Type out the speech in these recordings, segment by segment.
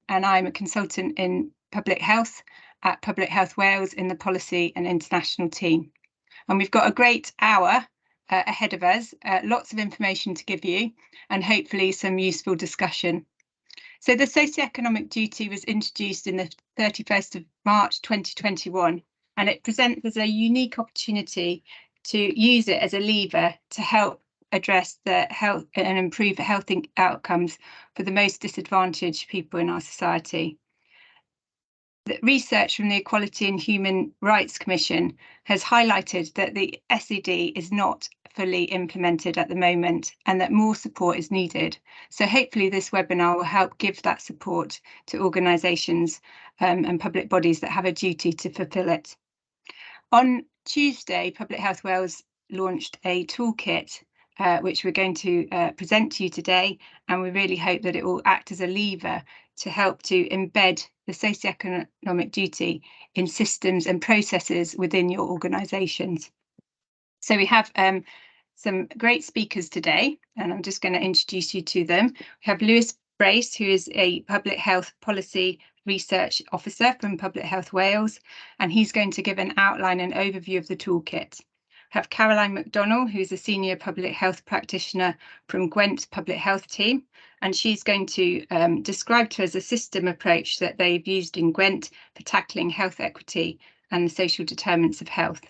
and I'm a consultant in public health at Public Health Wales in the policy and international team. And we've got a great hour ahead of us, lots of information to give you, and hopefully some useful discussion. So the socioeconomic duty was introduced in the 31st of March 2021, and it presents us a unique opportunity to use it as a lever to help address the health and improve health outcomes for the most disadvantaged people in our society. The research from the Equality and Human Rights Commission has highlighted that the SED is not fully implemented at the moment and that more support is needed. So hopefully this webinar will help give that support to organisations and public bodies that have a duty to fulfil it. On Tuesday, Public Health Wales launched a toolkit which we're going to present to you today, and we really hope that it will act as a lever to help to embed the socioeconomic duty in systems and processes within your organisations. So we have some great speakers today, and I'm just going to introduce you to them. We have Lewis Brace, who is a Public Health Policy Research Officer from Public Health Wales, and he's going to give an outline and overview of the toolkit. We have Caroline McDonnell, who's a Senior Public Health Practitioner from Gwent Public Health Team, and she's going to describe to us a system approach that they've used in Gwent for tackling health equity and the social determinants of health.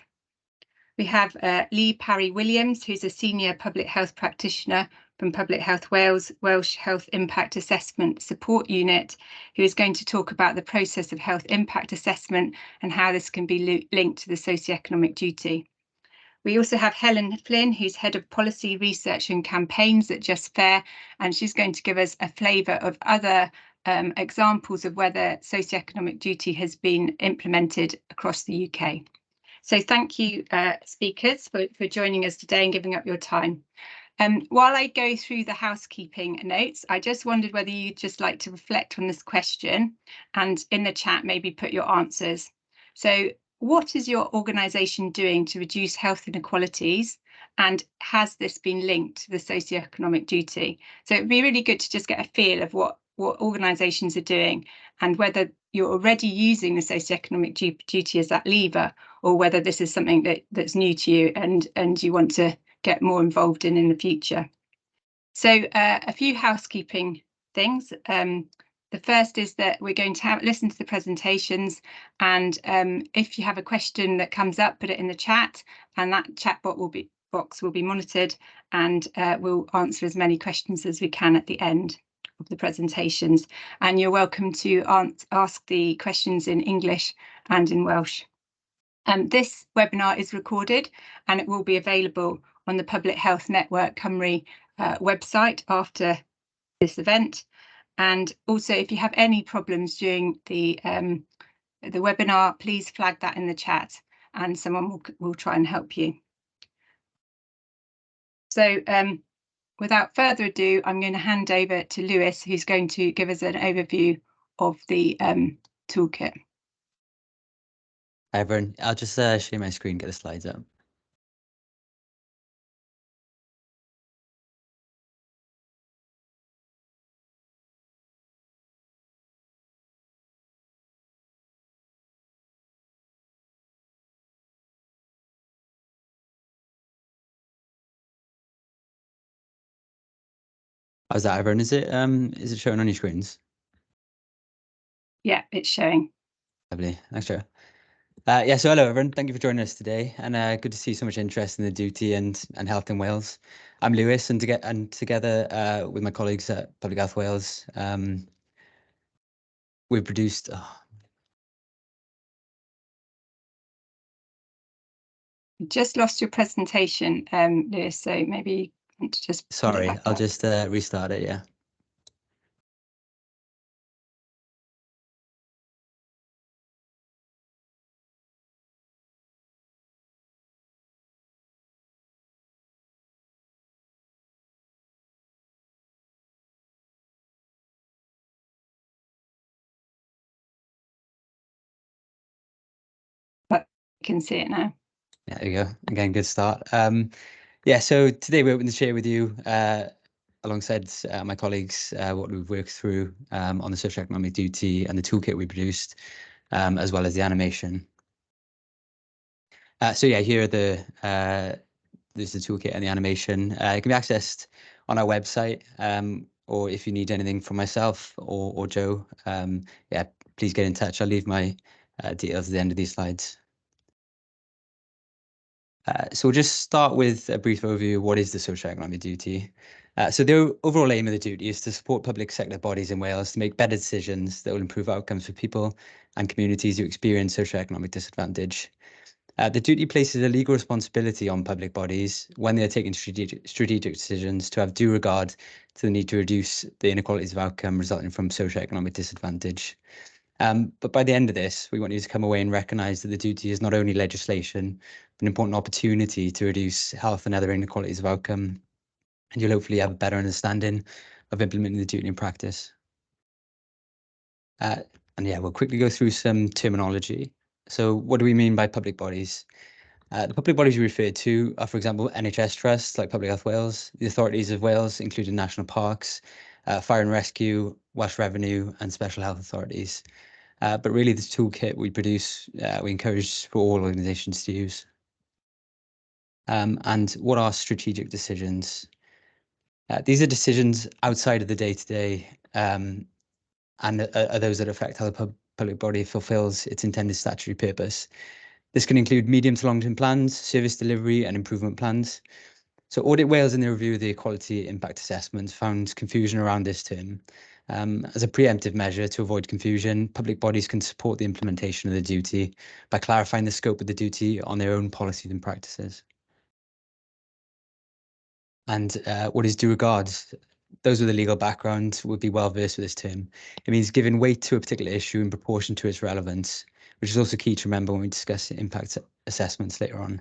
We have Lee Parry-Williams, who's a Senior Public Health Practitioner from Public Health Wales Welsh Health Impact Assessment Support Unit, who is going to talk about the process of health impact assessment and how this can be linked to the socioeconomic duty. We also have Helen Flynn, who's Head of Policy Research and Campaigns at Just Fair, and she's going to give us a flavour of other examples of whether socioeconomic duty has been implemented across the UK. So thank you, speakers, for joining us today and giving up your time. While I go through the housekeeping notes, I just wondered whether you'd just like to reflect on this question and in the chat maybe put your answers. So what is your organisation doing to reduce health inequalities, and has this been linked to the socioeconomic duty? So it'd be really good to just get a feel of what organisations are doing and whether you're already using the socioeconomic duty as that lever, or whether this is something that's new to you and you want to get more involved in the future. So a few housekeeping things. The first is that we're going to listen to the presentations, and if you have a question that comes up, put it in the chat, and that chat box will be monitored, and we'll answer as many questions as we can at the end of the presentations. And you're welcome to ask the questions in English and in Welsh. This webinar is recorded and it will be available on the Public Health Network Cymru website after this event. And also, if you have any problems during the webinar, please flag that in the chat and someone will try and help you. So without further ado, I'm going to hand over to Lewis, who's going to give us an overview of the toolkit. Hi everyone, I'll just share my screen, get the slides up. How's that, everyone? Is it showing on your screens? Yeah, it's showing. Lovely, thanks, Joe. Yeah, so hello everyone, thank you for joining us today, and good to see so much interest in the duty and health in Wales. I'm Lewis, and together with my colleagues at Public Health Wales, we've produced. Just lost your presentation, Lewis, so maybe you want to just. Sorry, I'll just restart it. Yeah. But you can see it now. Yeah, there you go. Again, good start. Yeah, so today we're going to share with you alongside my colleagues what we've worked through on the socioeconomic duty and the toolkit we produced, as well as the animation. So yeah, here are there's the toolkit and the animation. It can be accessed on our website, or if you need anything from myself or Joe, yeah, please get in touch. I'll leave my details at the end of these slides. So we'll just start with a brief overview of what is the socioeconomic duty. So the overall aim of the duty is to support public sector bodies in Wales to make better decisions that will improve outcomes for people and communities who experience socioeconomic disadvantage. The duty places a legal responsibility on public bodies when they're taking strategic decisions to have due regard to the need to reduce the inequalities of outcome resulting from socioeconomic disadvantage. But by the end of this, we want you to come away and recognise that the duty is not only legislation, but an important opportunity to reduce health and other inequalities of outcome. And you'll hopefully have a better understanding of implementing the duty in practice. And yeah, we'll quickly go through some terminology. So what do we mean by public bodies? The public bodies we refer to are, for example, NHS trusts like Public Health Wales, the authorities of Wales, including national parks, fire and rescue, Welsh Revenue, and special health authorities. But really, this toolkit we produce, we encourage for all organisations to use. And what are strategic decisions? These are decisions outside of the day-to-day, and are those that affect how the public body fulfills its intended statutory purpose. This can include medium to long-term plans, service delivery, and improvement plans. So Audit Wales, in their review of the Equality Impact Assessment, found confusion around this term. As a preemptive measure to avoid confusion, public bodies can support the implementation of the duty by clarifying the scope of the duty on their own policies and practices. And what is due regard? Those with a legal background would be well versed with this term. It means giving weight to a particular issue in proportion to its relevance, which is also key to remember when we discuss impact assessments later on.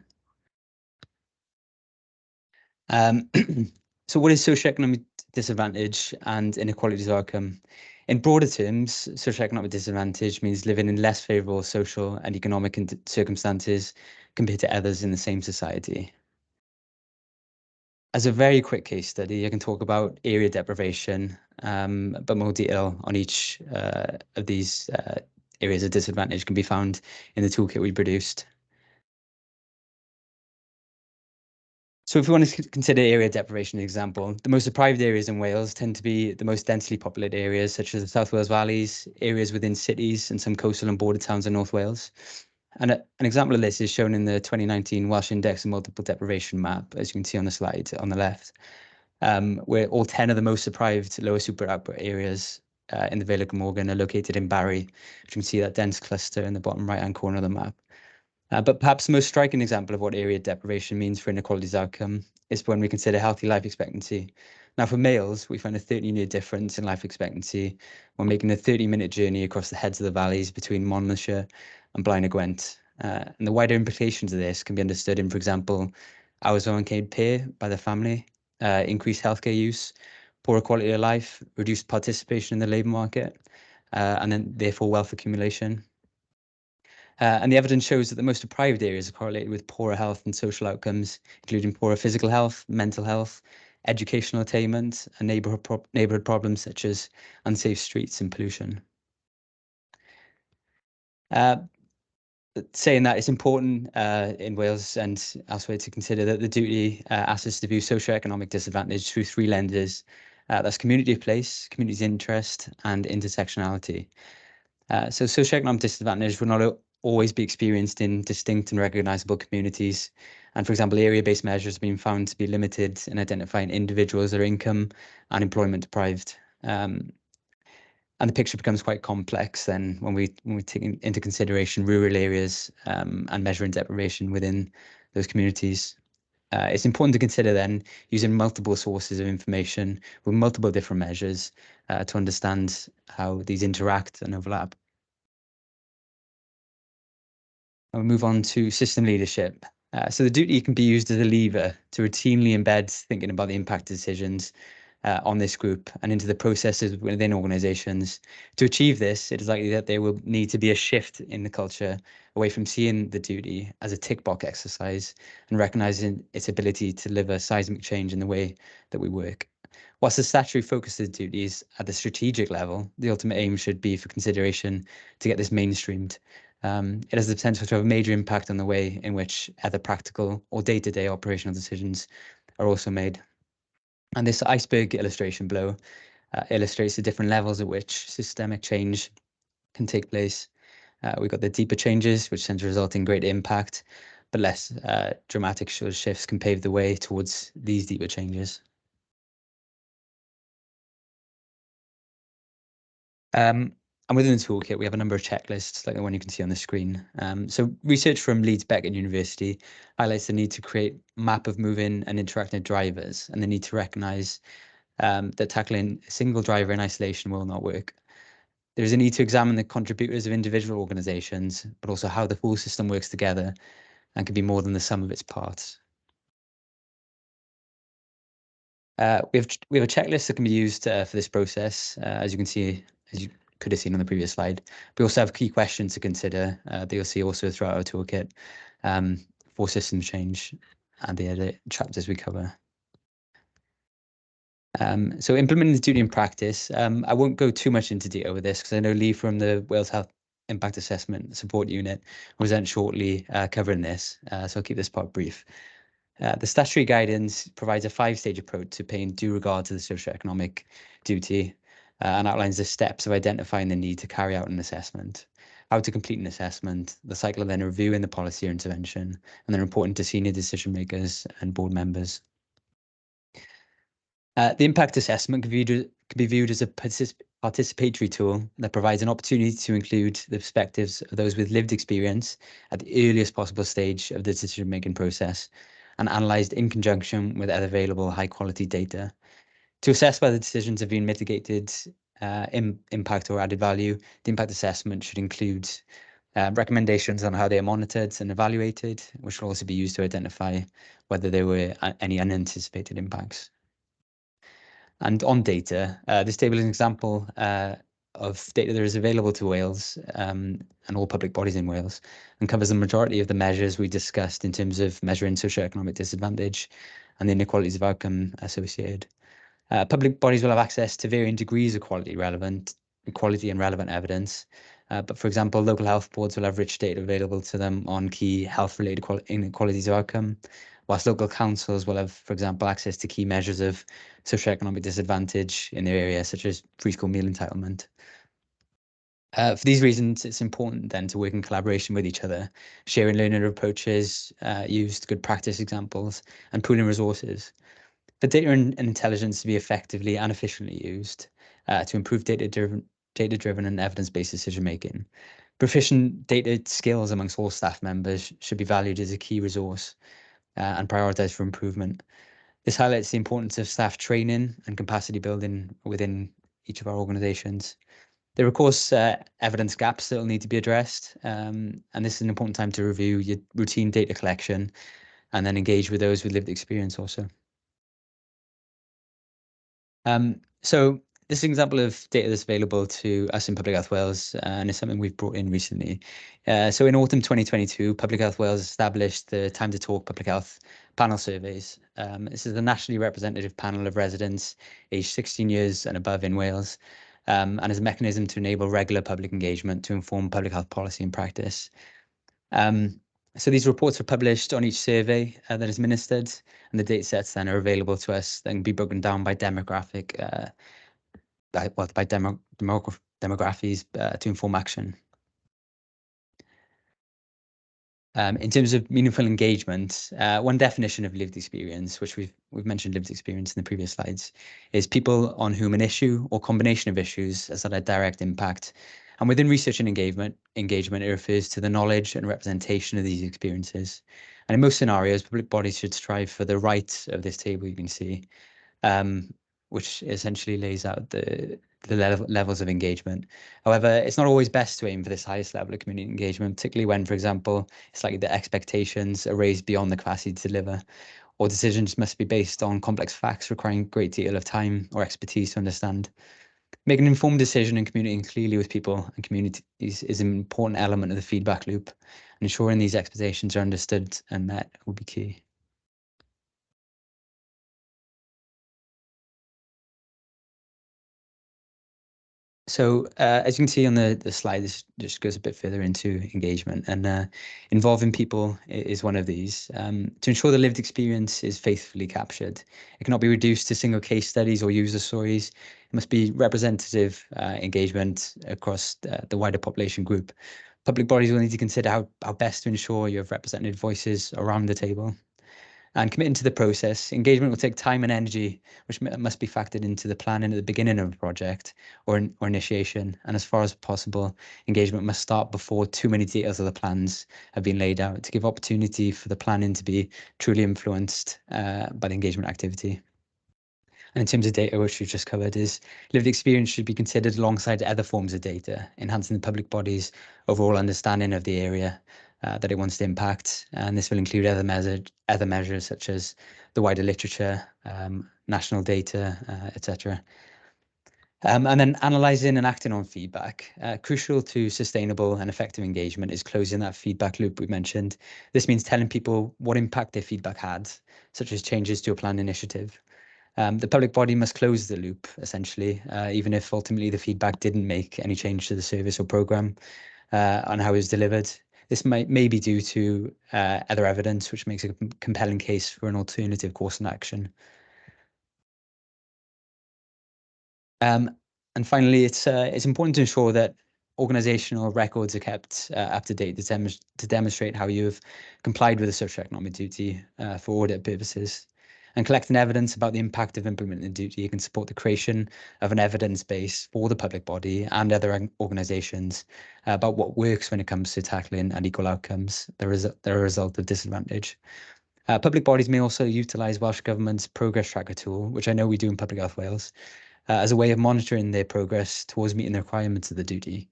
So what is socioeconomic disadvantage and inequalities of outcome? In broader terms, socioeconomic disadvantage means living in less favourable social and economic circumstances compared to others in the same society. As a very quick case study, I can talk about area deprivation, but more detail on each of these areas of disadvantage can be found in the toolkit we produced. So if we want to consider area deprivation an example, the most deprived areas in Wales tend to be the most densely populated areas, such as the South Wales valleys, areas within cities, and some coastal and border towns in North Wales. And an example of this is shown in the 2019 Welsh Index of Multiple Deprivation map, as you can see on the slide on the left, where all 10 of the most deprived lower super output areas in the Vale of Glamorgan are located in Barry, which you can see that dense cluster in the bottom right-hand corner of the map. But perhaps the most striking example of what area deprivation means for inequalities outcome is when we consider healthy life expectancy. Now, for males, we find a 13-year difference in life expectancy when making a 30-minute journey across the heads of the valleys between Monmouthshire and Blaen y Gwent. And the wider implications of this can be understood in, for example, hours of unpaid pay by the family, increased healthcare use, poorer quality of life, reduced participation in the labour market, and then therefore wealth accumulation. And the evidence shows that the most deprived areas are correlated with poorer health and social outcomes, including poorer physical health, mental health, educational attainment, and neighbourhood problems such as unsafe streets and pollution. Saying that, it's important in Wales and elsewhere to consider that the duty asks us to view socioeconomic disadvantage through three lenses. That's community of place, community interest, and intersectionality. So socioeconomic disadvantage will not always be experienced in distinct and recognisable communities. And for example, area-based measures have been found to be limited in identifying individuals that are income and employment deprived. And the picture becomes quite complex then when we take into consideration rural areas and measuring deprivation within those communities. It's important to consider then using multiple sources of information with multiple different measures to understand how these interact and overlap. And we move on to system leadership. So the duty can be used as a lever to routinely embed thinking about the impact decisions on this group and into the processes within organizations. To achieve this, it is likely that there will need to be a shift in the culture away from seeing the duty as a tick box exercise and recognizing its ability to deliver seismic change in the way that we work. Whilst the statutory focus of the duties at the strategic level, the ultimate aim should be for consideration to get this mainstreamed. It has the potential to have a major impact on the way in which other practical or day-to-day operational decisions are also made. And this iceberg illustration below illustrates the different levels at which systemic change can take place. We've got the deeper changes, which tend to result in great impact, but less dramatic shifts can pave the way towards these deeper changes. And within the toolkit, we have a number of checklists like the one you can see on the screen. So research from Leeds Beckett University highlights the need to create a map of moving and interacting drivers and the need to recognise that tackling a single driver in isolation will not work. There is a need to examine the contributors of individual organisations, but also how the full system works together and can be more than the sum of its parts. We have a checklist that can be used for this process, as you can see, as you could have seen on the previous slide. We also have key questions to consider that you'll see also throughout our toolkit for system change and the other chapters we cover. So implementing the duty in practice, I won't go too much into detail with this because I know Lee from the Wales Health Impact Assessment Support Unit was then shortly covering this, so I'll keep this part brief. The statutory guidance provides a 5-stage approach to paying due regard to the socio-economic duty and outlines the steps of identifying the need to carry out an assessment, how to complete an assessment, the cycle of then reviewing the policy or intervention, and then reporting to senior decision makers and board members. The impact assessment can be viewed as a participatory tool that provides an opportunity to include the perspectives of those with lived experience at the earliest possible stage of the decision-making process and analysed in conjunction with other available high-quality data. To assess whether decisions have been mitigated impact or added value, the impact assessment should include recommendations on how they are monitored and evaluated, which will also be used to identify whether there were any unanticipated impacts. And on data, this table is an example of data that is available to Wales and all public bodies in Wales and covers the majority of the measures we discussed in terms of measuring socioeconomic disadvantage and the inequalities of outcome associated. Public bodies will have access to varying degrees of quality and relevant evidence. But for example, local health boards will have rich data available to them on key health-related inequalities of outcome, whilst local councils will have, for example, access to key measures of socioeconomic disadvantage in their area, such as free school meal entitlement. For these reasons, it's important then to work in collaboration with each other, sharing learning approaches, used good practice examples, and pooling resources. For data and intelligence to be effectively and efficiently used to improve data-driven and evidence-based decision-making, proficient data skills amongst all staff members should be valued as a key resource and prioritised for improvement. This highlights the importance of staff training and capacity building within each of our organisations. There are, of course, evidence gaps that will need to be addressed, and this is an important time to review your routine data collection and then engage with those with lived experience also. So this is an example of data that's available to us in Public Health Wales, and it's something we've brought in recently. So in autumn 2022, Public Health Wales established the Time to Talk Public Health panel surveys. This is a nationally representative panel of residents aged 16 years and above in Wales, and is a mechanism to enable regular public engagement to inform public health policy and practice. So these reports are published on each survey that is administered, and the data sets then are available to us. They can be broken down by demographic, demographies to inform action. In terms of meaningful engagement, one definition of lived experience, which we've mentioned lived experience in the previous slides, is people on whom an issue or combination of issues has had a direct impact. And within research and engagement, it refers to the knowledge and representation of these experiences. And in most scenarios, public bodies should strive for the right of this table you can see, which essentially lays out the levels of engagement. However, it's not always best to aim for this highest level of community engagement, particularly when, for example, it's likely that expectations are raised beyond the capacity to deliver, or decisions must be based on complex facts requiring a great deal of time or expertise to understand. Making an informed decision and communicating clearly with people and communities is an important element of the feedback loop, and ensuring these expectations are understood and met will be key. So as you can see on the slide, this just goes a bit further into engagement, and involving people is one of these. To ensure the lived experience is faithfully captured, it cannot be reduced to single case studies or user stories. It must be representative engagement across the wider population group. Public bodies will need to consider how best to ensure you have represented voices around the table. And committing to the process, engagement will take time and energy, which must be factored into the planning at the beginning of a project or initiation. And as far as possible, engagement must start before too many details of the plans have been laid out to give opportunity for the planning to be truly influenced by the engagement activity. And in terms of data, which we've just covered, is lived experience should be considered alongside other forms of data, enhancing the public body's overall understanding of the area that it wants to impact. And this will include other measures such as the wider literature, national data, etc. And then analysing and acting on feedback. Crucial to sustainable and effective engagement is closing that feedback loop we mentioned. This means telling people what impact their feedback had, such as changes to a planned initiative. The public body must close the loop, essentially, even if ultimately the feedback didn't make any change to the service or programme on how it was delivered. This may be due to other evidence, which makes a compelling case for an alternative course of action. And finally, it's important to ensure that organisational records are kept up to date to demonstrate how you have complied with the socioeconomic duty for audit purposes. And collecting evidence about the impact of implementing the duty can support the creation of an evidence base for the public body and other organisations about what works when it comes to tackling unequal outcomes that are a result of disadvantage. Public bodies may also utilise Welsh Government's Progress Tracker tool, which I know we do in Public Health Wales, as a way of monitoring their progress towards meeting the requirements of the duty.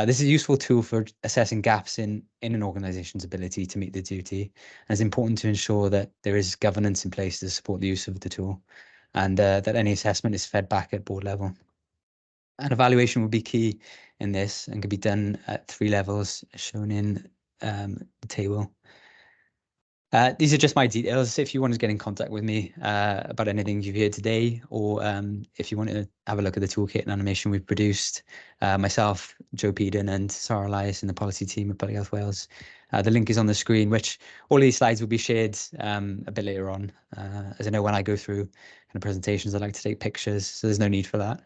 This is a useful tool for assessing gaps in an organisation's ability to meet the duty, and it's important to ensure that there is governance in place to support the use of the tool, and that any assessment is fed back at board level. An evaluation will be key in this and can be done at 3 levels shown in the table. These are just my details. If you want to get in contact with me about anything you've heard today, or if you want to have a look at the toolkit and animation we've produced, myself, Joe Peden, and Sarah Elias in the policy team at Public Health Wales. The link is on the screen, which all these slides will be shared a bit later on. As I know, when I go through kind of presentations, I like to take pictures, so there's no need for that.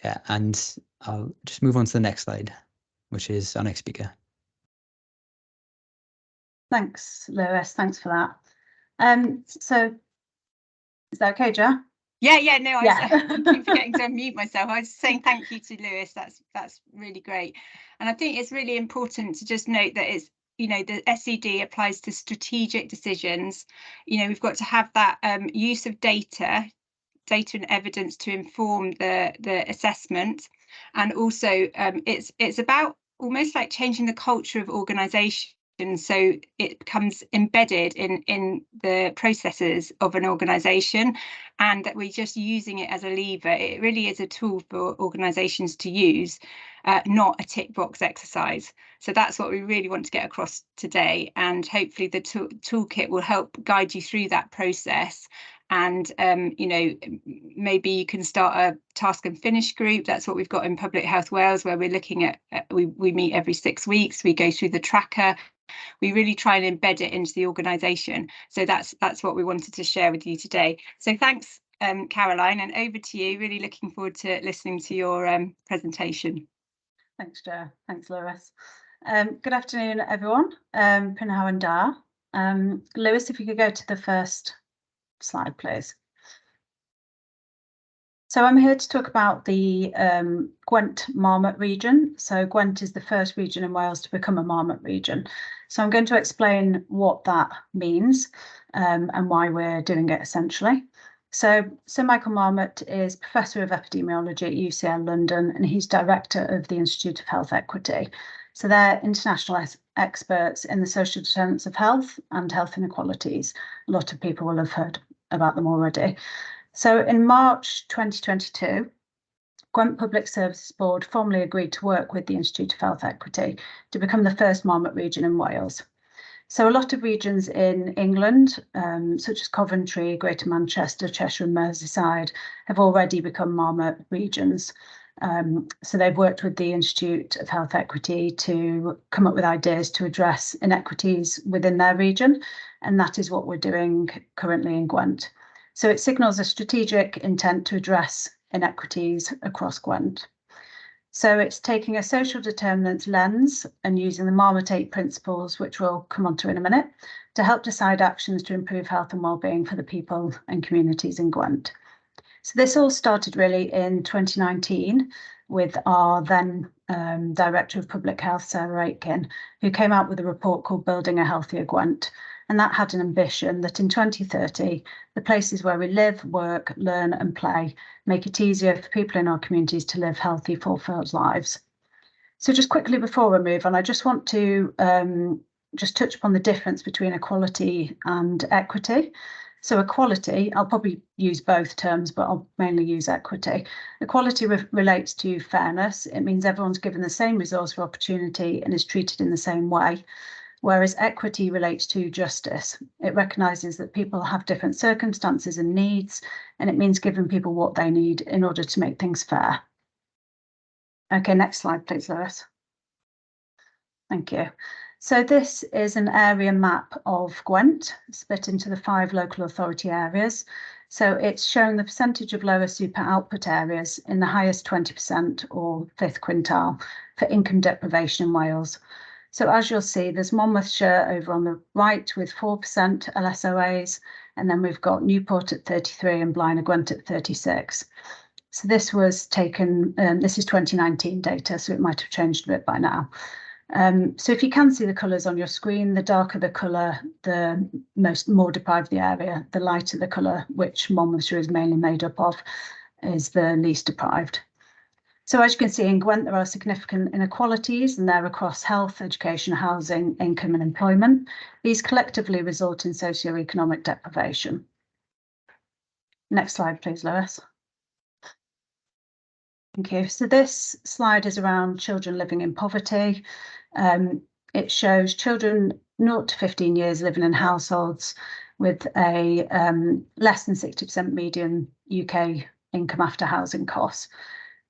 Yeah, and I'll just move on to the next slide, which is our next speaker. Thanks, Lewis. Thanks for that. So, is that okay, Jo? Yeah, no, Yeah. I keep forgetting to unmute myself. I was saying thank you to Lewis. That's really great. And I think it's really important to just note that it's, you know, the SED applies to strategic decisions. You know, we've got to have that use of data and evidence to inform the assessment. And also it's about almost like changing the culture of organisation, so it becomes embedded in the processes of an organisation, and that we're just using it as a lever. It really is a tool for organisations to use, not a tick box exercise. So that's what we really want to get across today, and hopefully the toolkit will help guide you through that process. And you know, maybe you can start a task and finish group. That's what we've got in Public Health Wales, where we're looking at we meet every 6 weeks. We go through the tracker. We really try and embed it into the organisation. So that's what we wanted to share with you today. So thanks, Caroline, and over to you. Really looking forward to listening to your presentation. Thanks, Jo. Thanks, Lewis. Good afternoon, everyone. Prynhawn and Da. Lewis, if you could go to the first slide, please. So I'm here to talk about the Gwent Marmot region. So Gwent is the first region in Wales to become a Marmot region. So I'm going to explain what that means and why we're doing it, essentially. So Sir Michael Marmot is Professor of Epidemiology at UCL London, and he's Director of the Institute of Health Equity. So they're international experts in the social determinants of health and health inequalities. A lot of people will have heard about them already. So in March 2022, Gwent Public Services Board formally agreed to work with the Institute of Health Equity to become the first Marmot region in Wales. So a lot of regions in England, such as Coventry, Greater Manchester, Cheshire and Merseyside, have already become Marmot regions. So they've worked with the Institute of Health Equity to come up with ideas to address inequities within their region, and that is what we're doing currently in Gwent. So it signals a strategic intent to address inequities across Gwent. So it's taking a social determinants lens and using the Marmot 8 principles, which we'll come on to in a minute, to help decide actions to improve health and wellbeing for the people and communities in Gwent. So this all started really in 2019 with our then Director of Public Health, Sarah Aitken, who came out with a report called Building a Healthier Gwent. And that had an ambition that in 2030, the places where we live, work, learn and play make it easier for people in our communities to live healthy, fulfilled lives. So just quickly before we move on, I just want to just touch upon the difference between equality and equity. So equality, I'll probably use both terms, but I'll mainly use equity. Equality relates to fairness. It means everyone's given the same resource or opportunity and is treated in the same way. Whereas equity relates to justice. It recognises that people have different circumstances and needs, and it means giving people what they need in order to make things fair. Okay, next slide, please, Lewis. Thank you. So this is an area map of Gwent, split into the 5 local authority areas. So it's showing the percentage of lower super output areas in the highest 20% or 5th quintile for income deprivation in Wales. So as you'll see, there's Monmouthshire over on the right with 4% LSOAs, and then we've got Newport at 33 and Blaenau Gwent at 36. So this was taken, this is 2019 data, so it might have changed a bit by now. So if you can see the colours on your screen, the darker the colour, the more deprived the area, the lighter the colour, which Monmouthshire is mainly made up of, is the least deprived. So as you can see in Gwent, there are significant inequalities, and they're across health, education, housing, income and employment. These collectively result in socioeconomic deprivation. Next slide, please, Lewis. Thank you. So this slide is around children living in poverty. It shows children 0 to 15 years living in households with a less than 60% median UK income after housing costs.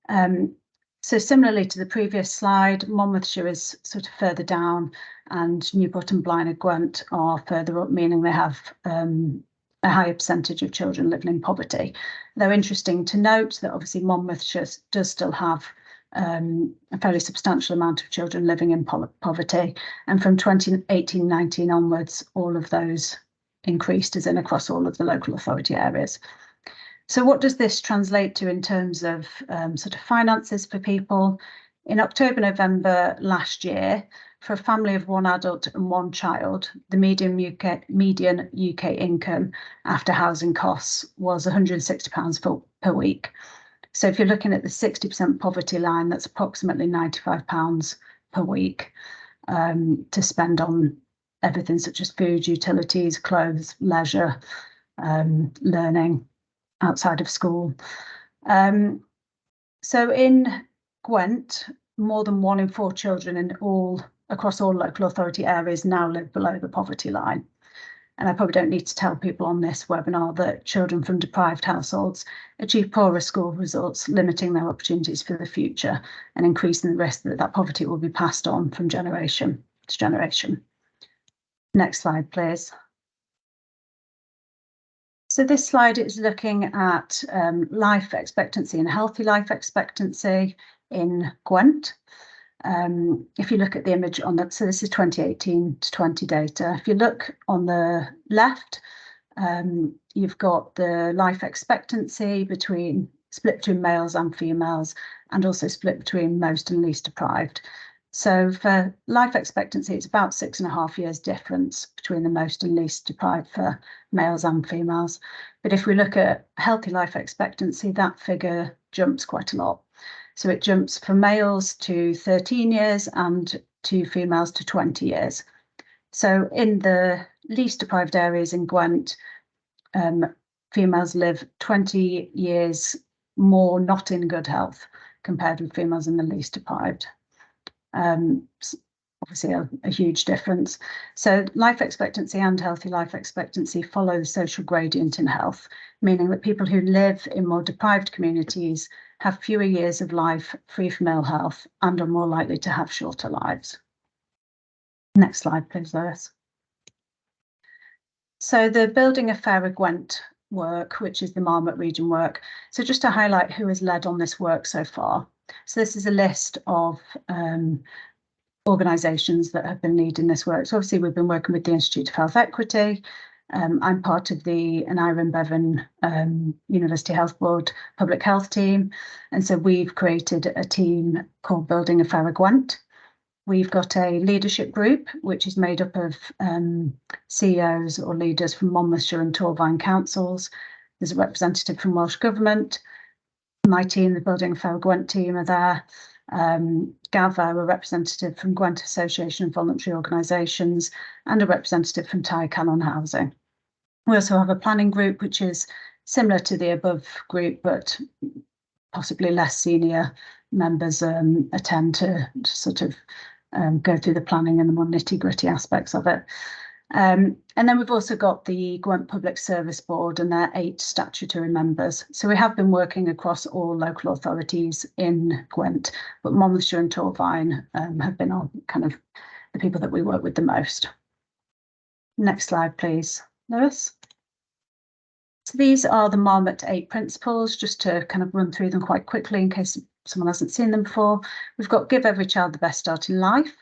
So similarly to the previous slide, Monmouthshire is sort of further down and Newport and Blaenau Gwent are further up, meaning they have a higher percentage of children living in poverty. Though interesting to note that obviously Monmouthshire does still have a fairly substantial amount of children living in poverty, and from 2018-19 onwards, all of those increased, as in across all of the local authority areas. So what does this translate to in terms of sort of finances for people? In October, November last year, for a family of 1 adult and 1 child, the median UK income after housing costs was £160 per week. So if you're looking at the 60% poverty line, that's approximately £95 per week to spend on everything such as food, utilities, clothes, leisure, learning outside of school. So in Gwent, more than 1 in 4 children across all local authority areas now live below the poverty line. And I probably don't need to tell people on this webinar that children from deprived households achieve poorer school results, limiting their opportunities for the future and increasing the risk that poverty will be passed on from generation to generation. Next slide, please. So this slide is looking at life expectancy and healthy life expectancy in Gwent. If you look at the image on that, so this is 2018 to 20 data. If you look on the left, you've got the life expectancy split between males and females, and also split between most and least deprived. So for life expectancy, it's about 6.5 years difference between the most and least deprived for males and females. But if we look at healthy life expectancy, that figure jumps quite a lot. So it jumps for males to 13 years and to females to 20 years. So in the least deprived areas in Gwent, females live 20 years more not in good health compared with females in the least deprived. obviously a huge difference. So life expectancy and healthy life expectancy follow the social gradient in health, meaning that people who live in more deprived communities have fewer years of life free from ill health and are more likely to have shorter lives. Next slide, please, Lois. So the Building a Fairer Gwent work, which is the Marmot region work. So just to highlight who has led on this work so far. So this is a list of organisations that have been leading this work. So obviously we've been working with the Institute of Health Equity. I'm part of the Aneurin Bevan University Health Board Public Health team. And so we've created a team called Building a Fairer Gwent. We've got a leadership group, which is made up of CEOs or leaders from Monmouthshire and Torvine councils. There's a representative from Welsh Government. My team, the Building a Fairer Gwent team, are there. Gava, a representative from Gwent Association of Voluntary Organisations, and a representative from Tai Canon Housing. We also have a planning group, which is similar to the above group, but possibly less senior members attend to sort of go through the planning and the more nitty-gritty aspects of it. And then we've also got the Gwent Public Service Board and their 8 statutory members. So we have been working across all local authorities in Gwent, but Monmouthshire and Torvine have been on kind of the people that we work with the most. Next slide, please, Lewis. So these are the Marmot 8 principles, just to kind of run through them quite quickly in case someone hasn't seen them before. We've got give every child the best start in life,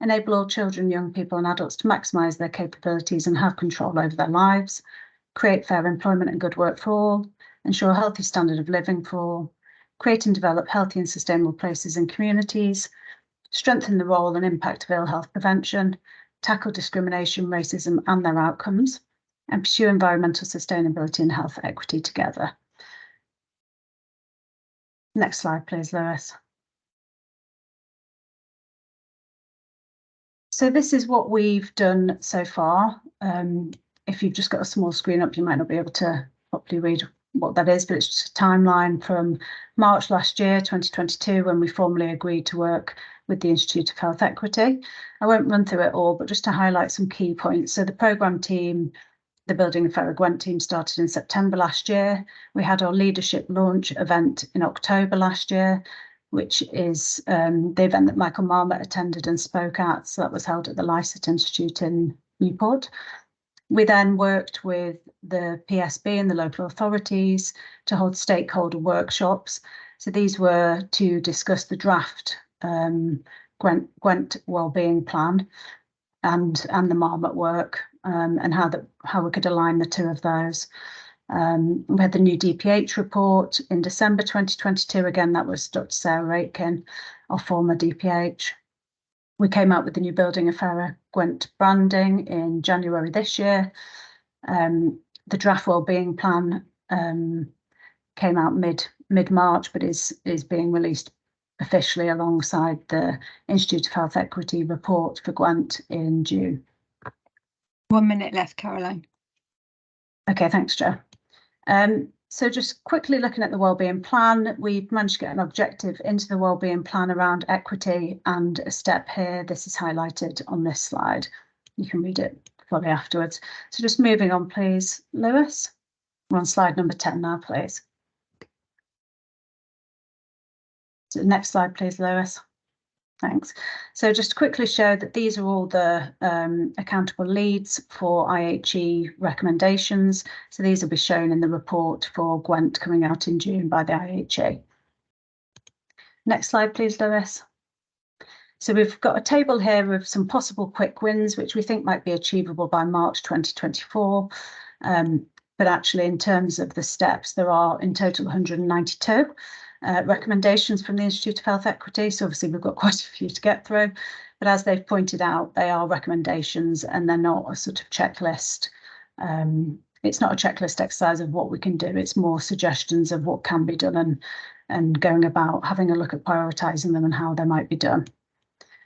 enable all children, young people and adults to maximise their capabilities and have control over their lives, create fair employment and good work for all, ensure a healthy standard of living for all, create and develop healthy and sustainable places and communities, strengthen the role and impact of ill health prevention, tackle discrimination, racism and their outcomes, and pursue environmental sustainability and health equity together. Next slide, please, Lois. So this is what we've done so far. If you've just got a small screen up, you might not be able to properly read what that is, but it's just a timeline from March last year, 2022, when we formally agreed to work with the Institute of Health Equity. I won't run through it all, but just to highlight some key points. So the programme team, the Building a Fairer Gwent team, started in September last year. We had our leadership launch event in October last year, which is the event that Michael Marmot attended and spoke at. So that was held at the Lycett Institute in Newport. We then worked with the PSB and the local authorities to hold stakeholder workshops. So these were to discuss the draft Gwent Wellbeing plan and the Marmot work and how we could align the two of those. We had the new DPH report in December 2022. Again, that was Dr. Sarah Aitken, our former DPH. We came out with the new Building a Fairer Gwent branding in January this year. The draft wellbeing plan came out mid-March, but is being released officially alongside the Institute of Health Equity report for Gwent in June. 1 minute left, Caroline. Okay, thanks, Jo. So just quickly looking at the wellbeing plan, we've managed to get an objective into the wellbeing plan around equity and a step here. This is highlighted on this slide. You can read it fully afterwards. So just moving on, please, Lewis. We're on slide number 10 now, please. So next slide, please, Lewis. Thanks. So just to quickly show that these are all the accountable leads for IHE recommendations. So these will be shown in the report for Gwent coming out in June by the IHE. Next slide, please, Lewis. So we've got a table here of some possible quick wins, which we think might be achievable by March 2024. But actually, in terms of the steps, there are in total 192. Recommendations from the Institute of Health Equity. So obviously we've got quite a few to get through, but as they've pointed out, they are recommendations and they're not a sort of checklist. It's not a checklist exercise of what we can do. It's more suggestions of what can be done and going about having a look at prioritising them and how they might be done.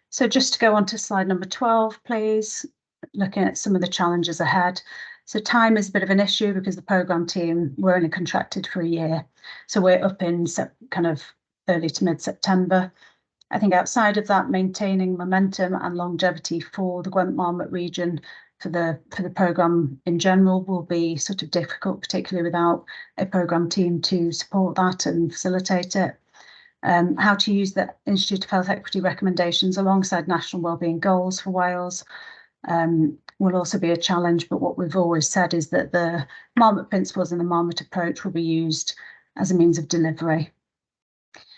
So just to go on to slide number 12, please, looking at some of the challenges ahead. So time is a bit of an issue because the programme team were only contracted for a year. So we're up in kind of early to mid-September. I think outside of that, maintaining momentum and longevity for the Gwent Marmot region for the programme in general will be sort of difficult, particularly without a programme team to support that and facilitate it. How to use the Institute of Health Equity recommendations alongside national wellbeing goals for Wales will also be a challenge, but what we've always said is that the Marmot principles and the Marmot approach will be used as a means of delivery.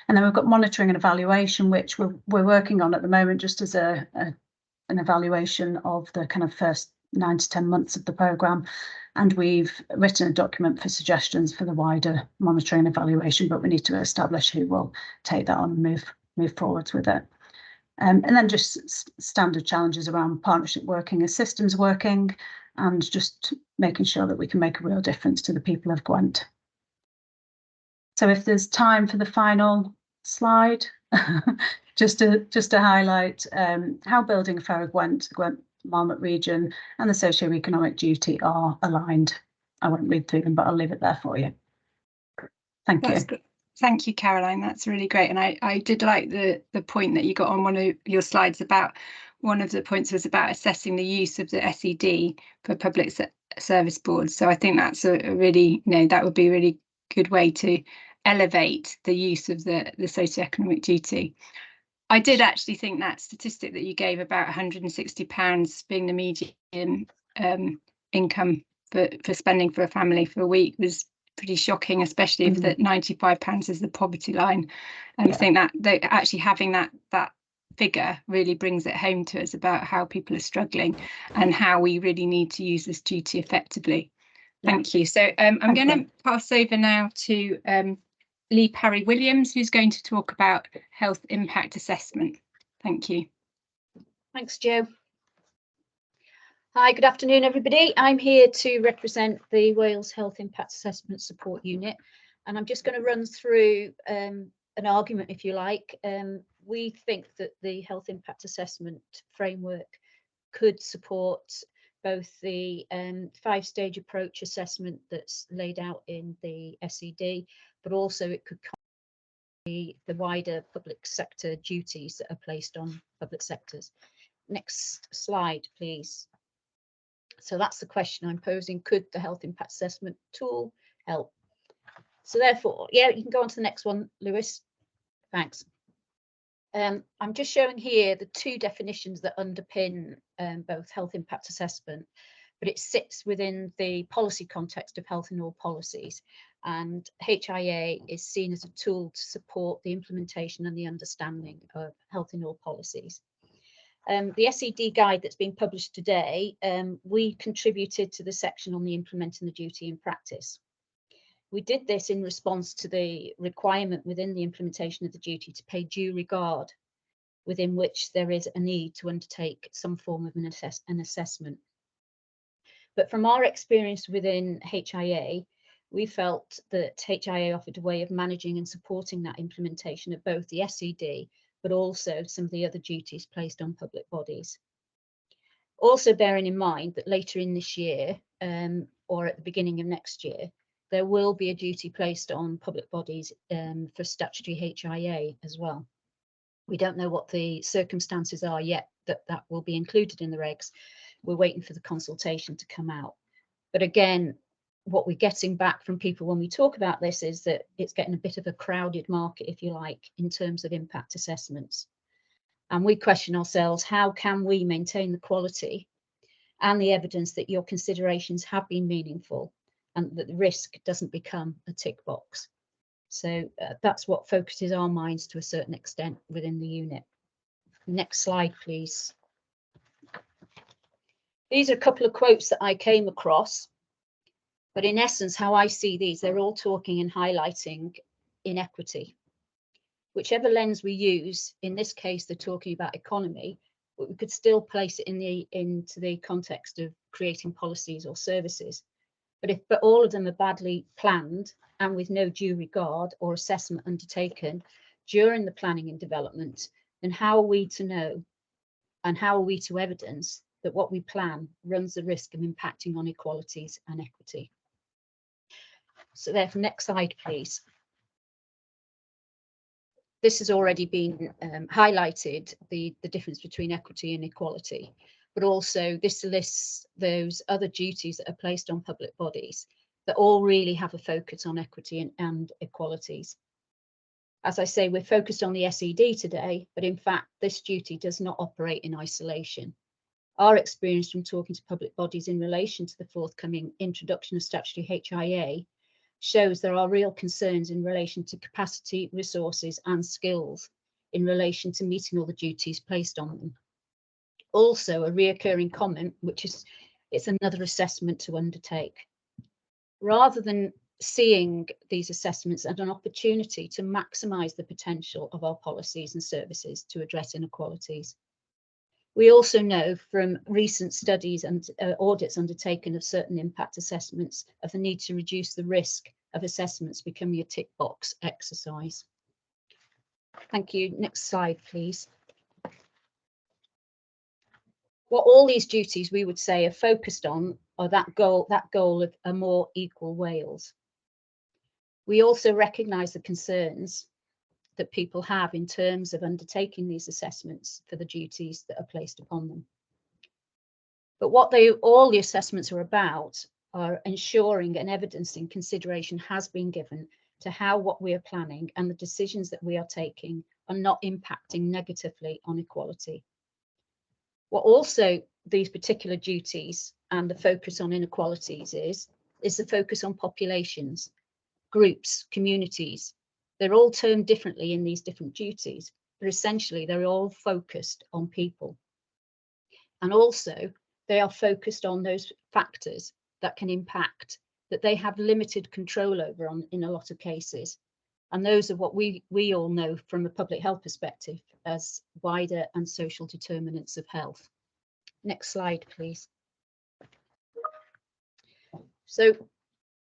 And then we've got monitoring and evaluation, which we're working on at the moment, just as an evaluation of the kind of first 9 to 10 months of the programme. And we've written a document for suggestions for the wider monitoring and evaluation, but we need to establish who will take that on and move forwards with it. And then just standard challenges around partnership working and systems working, and just making sure that we can make a real difference to the people of Gwent. So if there's time for the final slide, just to highlight how building a fairer Gwent, the Gwent Marmot region and the socio-economic duty are aligned. I won't read through them, but I'll leave it there for you. Thank you. Good. Thank you, Caroline. That's really great. And I did like the point that you got on one of your slides about, one of the points was about assessing the use of the SED for public service boards. So I think that's a really, that would be a really good way to elevate the use of the socioeconomic duty. I did actually think that statistic that you gave about £160 being the median income for spending for a family for a week was pretty shocking, especially if that £95 is the poverty line. And I think that actually having that figure really brings it home to us about how people are struggling and how we really need to use this duty effectively. Thank you. So I'm going to pass over now to Lee Parry-Williams, who's going to talk about health impact assessment. Thank you. Thanks, Jo. Hi, good afternoon, everybody. I'm here to represent the Wales Health Impact Assessment Support Unit, and I'm just going to run through an argument, if you like. We think that the health impact assessment framework could support both the 5-stage approach assessment that's laid out in the SED, but also it could cover the wider public sector duties that are placed on public sectors. Next slide, please. So that's the question I'm posing. Could the health impact assessment tool help? So therefore, yeah, you can go on to the next one, Lewis. Thanks. I'm just showing here the 2 definitions that underpin both health impact assessment, but it sits within the policy context of health in all policies. And HIA is seen as a tool to support the implementation and the understanding of health in all policies. The SED guide that's been published today, we contributed to the section on the implementing the duty in practice. We did this in response to the requirement within the implementation of the duty to pay due regard, within which there is a need to undertake some form of an assessment. But from our experience within HIA, we felt that HIA offered a way of managing and supporting that implementation of both the SED, but also some of the other duties placed on public bodies. Also bearing in mind that later in this year, or at the beginning of next year, there will be a duty placed on public bodies for statutory HIA as well. We don't know what the circumstances are yet that will be included in the regs. We're waiting for the consultation to come out. But again, what we're getting back from people when we talk about this is that it's getting a bit of a crowded market, if you like, in terms of impact assessments. And we question ourselves, how can we maintain the quality and the evidence that your considerations have been meaningful and that the risk doesn't become a tick box? So that's what focuses our minds to a certain extent within the unit. Next slide, please. These are a couple of quotes that I came across. But in essence, how I see these, they're all talking and highlighting inequity. Whichever lens we use, in this case, they're talking about economy, but we could still place it into the context of creating policies or services. But all of them are badly planned and with no due regard or assessment undertaken during the planning and development, then how are we to know and how are we to evidence that what we plan runs the risk of impacting on equalities and equity? So therefore, next slide, please. this has already been highlighted, the difference between equity and equality, but also this lists those other duties that are placed on public bodies that all really have a focus on equity and equalities. As I say, we're focused on the SED today, but in fact, this duty does not operate in isolation. Our experience from talking to public bodies in relation to the forthcoming introduction of statutory HIA shows there are real concerns in relation to capacity, resources and skills in relation to meeting all the duties placed on them. Also, a reoccurring comment, which is it's another assessment to undertake. Rather than seeing these assessments as an opportunity to maximise the potential of our policies and services to address inequalities. We also know from recent studies and audits undertaken of certain impact assessments of the need to reduce the risk of assessments becoming a tick box exercise. Thank you. Next slide, please. What all these duties we would say are focused on are that goal of a more equal Wales. We also recognise the concerns that people have in terms of undertaking these assessments for the duties that are placed upon them. But what all the assessments are about are ensuring and evidencing consideration has been given to how what we are planning and the decisions that we are taking are not impacting negatively on equality. What also these particular duties and the focus on inequalities is the focus on populations, groups, communities. They're all termed differently in these different duties, but essentially they're all focused on people. And also they are focused on those factors that can impact, that they have limited control over in a lot of cases. And those are what we all know from a public health perspective as wider and social determinants of health. Next slide, please. So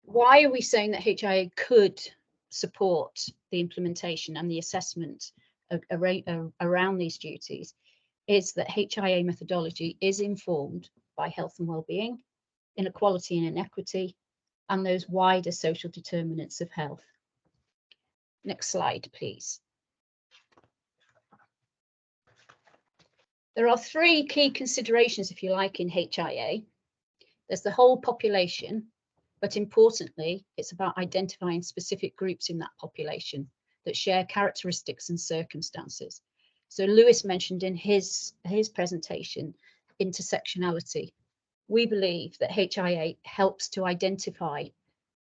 why are we saying that HIA could support the implementation and the assessment around these duties? Is that HIA methodology is informed by health and wellbeing, inequality and inequity, and those wider social determinants of health. Next slide, please. There are three key considerations, if you like, in HIA. There's the whole population, but importantly, it's about identifying specific groups in that population that share characteristics and circumstances. So Lewis mentioned in his presentation, intersectionality. We believe that HIA helps to identify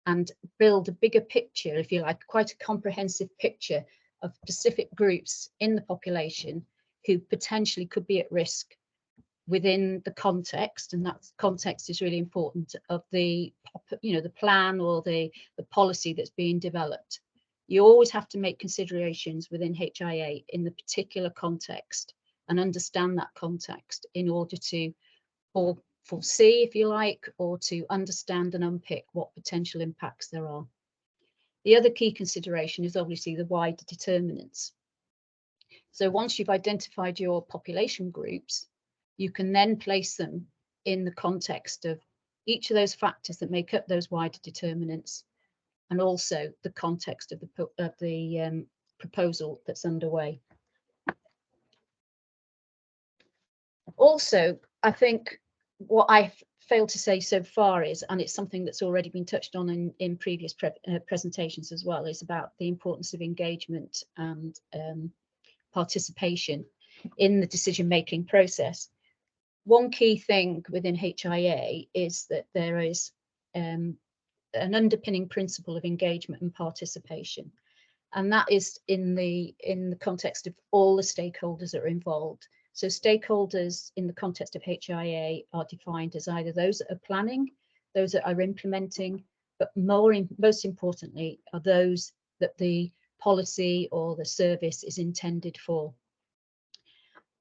and build a bigger picture, if you like, quite a comprehensive picture of specific groups in the population who potentially could be at risk within the context, and that context is really important, of the plan or the policy that's being developed. You always have to make considerations within HIA in the particular context and understand that context in order to foresee, if you like, or to understand and unpick what potential impacts there are. The other key consideration is obviously the wider determinants. So once you've identified your population groups, you can then place them in the context of each of those factors that make up those wider determinants, and also the context of the proposal that's underway. Also, I think what I've failed to say so far is, and it's something that's already been touched on in previous presentations as well, is about the importance of engagement and participation in the decision-making process. One key thing within HIA is that there is an underpinning principle of engagement and participation, and that is in the context of all the stakeholders that are involved. So stakeholders in the context of HIA are defined as either those that are planning, those that are implementing, but most importantly are those that the policy or the service is intended for.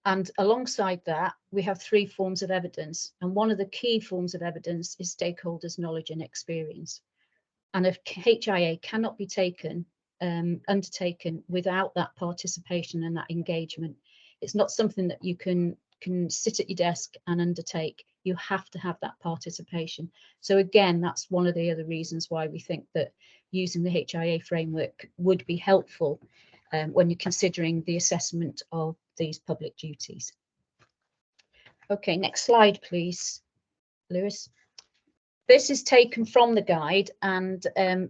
And alongside that, we have three forms of evidence. And one of the key forms of evidence is stakeholders' knowledge and experience. And if HIA cannot be undertaken without that participation and that engagement, it's not something that you can sit at your desk and undertake. You have to have that participation. So again, that's one of the other reasons why we think that using the HIA framework would be helpful when you're considering the assessment of these public duties. Okay, next slide, please, Lewis. This is taken from the guide, and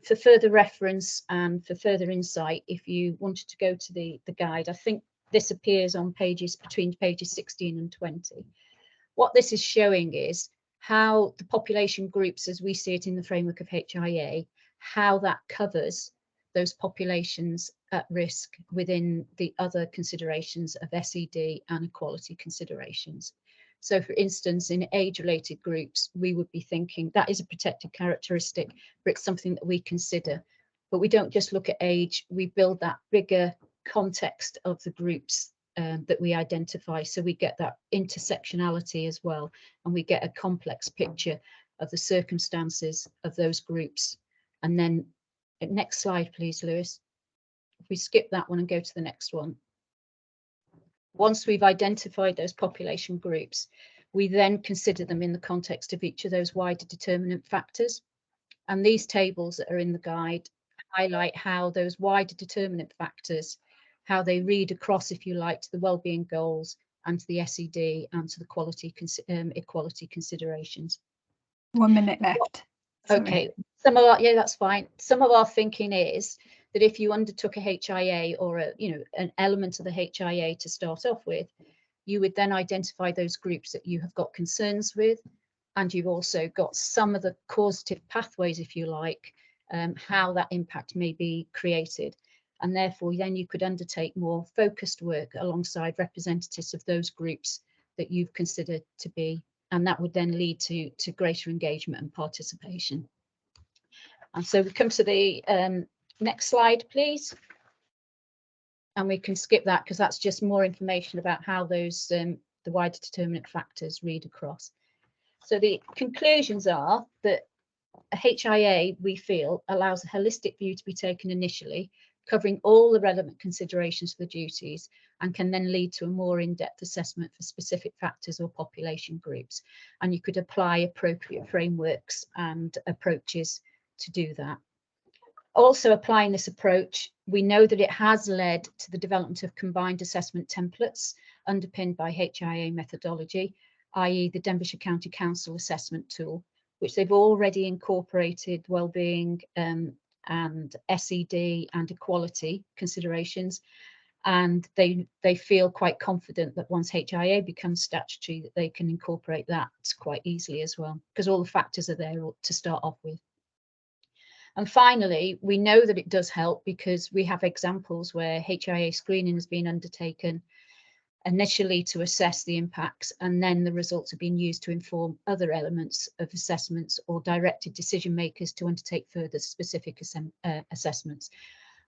for further reference and for further insight, if you wanted to go to the guide, I think this appears on between pages 16 and 20. What this is showing is how the population groups, as we see it in the framework of HIA, how that covers those populations at risk within the other considerations of SED and equality considerations. So, for instance, in age-related groups, we would be thinking that is a protected characteristic, but it's something that we consider. But we don't just look at age, we build that bigger context of the groups that we identify. So we get that intersectionality as well, and we get a complex picture of the circumstances of those groups. And then, next slide, please, Lewis. If we skip that one and go to the next one. Once we've identified those population groups, we then consider them in the context of each of those wider determinant factors. And these tables that are in the guide highlight how those wider determinant factors, how they read across, if you like, to the wellbeing goals and to the SED and to the equality considerations. 1 minute left. Sorry. Okay, that's fine. Some of our thinking is that if you undertook a HIA or an element of the HIA to start off with, you would then identify those groups that you have got concerns with, and you've also got some of the causative pathways, if you like, how that impact may be created. And therefore, then you could undertake more focused work alongside representatives of those groups that you've considered to be, and that would then lead to greater engagement and participation. And so we come to the next slide, please. And we can skip that because that's just more information about how those the wider determinant factors read across. So the conclusions are that a HIA, we feel, allows a holistic view to be taken initially, covering all the relevant considerations for the duties, and can then lead to a more in-depth assessment for specific factors or population groups. And you could apply appropriate frameworks and approaches to do that. Also, applying this approach, we know that it has led to the development of combined assessment templates underpinned by HIA methodology, i.e. the Denbighshire County Council assessment tool, which they've already incorporated wellbeing and SED and equality considerations. And they feel quite confident that once HIA becomes statutory, that they can incorporate that quite easily as well, because all the factors are there to start off with. And finally, we know that it does help because we have examples where HIA screening has been undertaken initially to assess the impacts, and then the results have been used to inform other elements of assessments or directed decision makers to undertake further specific assessments.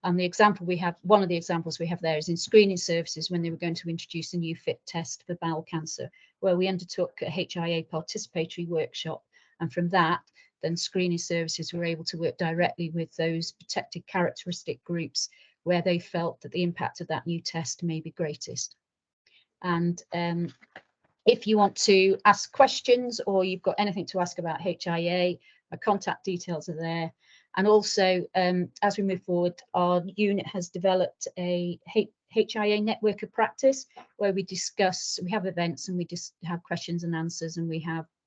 And the example we have, one of the examples we have there is in screening services when they were going to introduce a new fit test for bowel cancer, where we undertook a HIA participatory workshop, and from that, then screening services were able to work directly with those protected characteristic groups where they felt that the impact of that new test may be greatest. And if you want to ask questions or you've got anything to ask about HIA, my contact details are there. And also, as we move forward, our unit has developed a HIA network of practice where we discuss, we have events and we just have questions and answers, and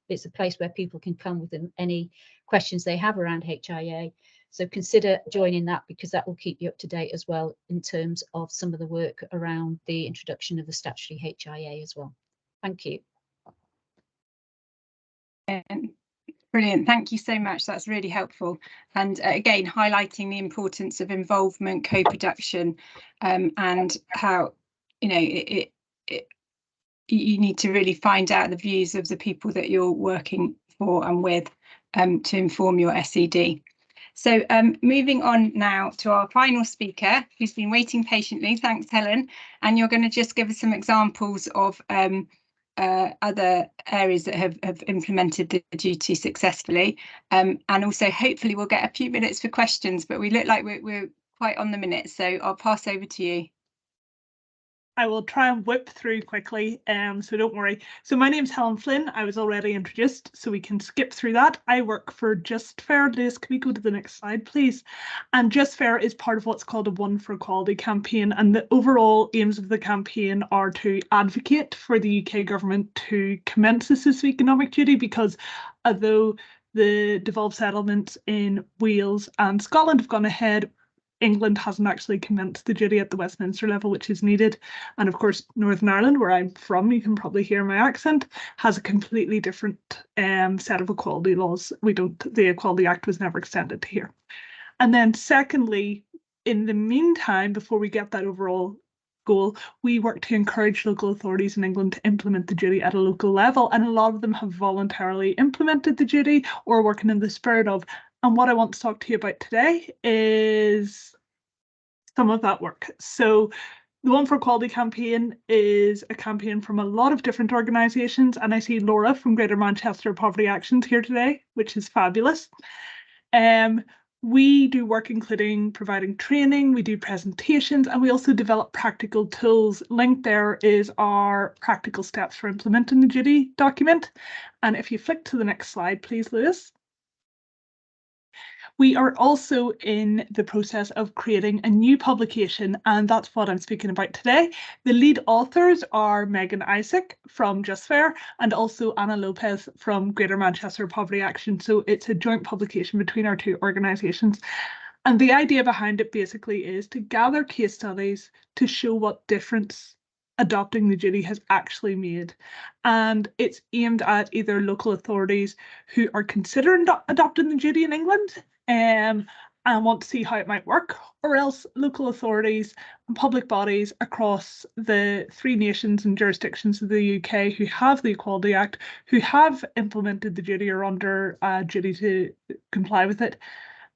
it's a place where people can come with any questions they have around HIA. So consider joining that, because that will keep you up to date as well in terms of some of the work around the introduction of the statutory HIA as well. Thank you. Brilliant, thank you so much. That's really helpful. And again, highlighting the importance of involvement, co-production, and how, you need to really find out the views of the people that you're working for and with to inform your SED. So moving on now to our final speaker, who's been waiting patiently. Thanks, Helen. And you're going to just give us some examples of other areas that have implemented the duty successfully. And also, hopefully, we'll get a few minutes for questions, but we look like we're quite on the minute. So I'll pass over to you. I will try and whip through quickly, so don't worry. So my name's Helen Flynn. I was already introduced, so we can skip through that. I work for Just Fair. Liz, can we go to the next slide, please? And Just Fair is part of what's called a One for Equality campaign, and the overall aims of the campaign are to advocate for the UK government to commence the socioeconomic duty, because although the devolved settlements in Wales and Scotland have gone ahead, England hasn't actually commenced the duty at the Westminster level, which is needed. And of course, Northern Ireland, where I'm from, you can probably hear my accent, has a completely different set of equality laws. The Equality Act was never extended to here. And then secondly, in the meantime, before we get that overall goal, we work to encourage local authorities in England to implement the duty at a local level. And a lot of them have voluntarily implemented the duty or working in the spirit of. And what I want to talk to you about today is some of that work. So the One for Equality campaign is a campaign from a lot of different organisations, and I see Laura from Greater Manchester Poverty Actions here today, which is fabulous. We do work including providing training, we do presentations, and we also develop practical tools. Linked there is our practical steps for implementing the duty document. And if you flick to the next slide, please, Lewis. We are also in the process of creating a new publication, and that's what I'm speaking about today. The lead authors are Megan Isaac from Just Fair and also Anna Lopez from Greater Manchester Poverty Action. So it's a joint publication between our two organisations. And the idea behind it basically is to gather case studies to show what difference adopting the duty has actually made. And it's aimed at either local authorities who are considering adopting the duty in England and want to see how it might work, or else local authorities and public bodies across the 3 nations and jurisdictions of the UK who have the Equality Act, who have implemented the duty or under a duty to comply with it,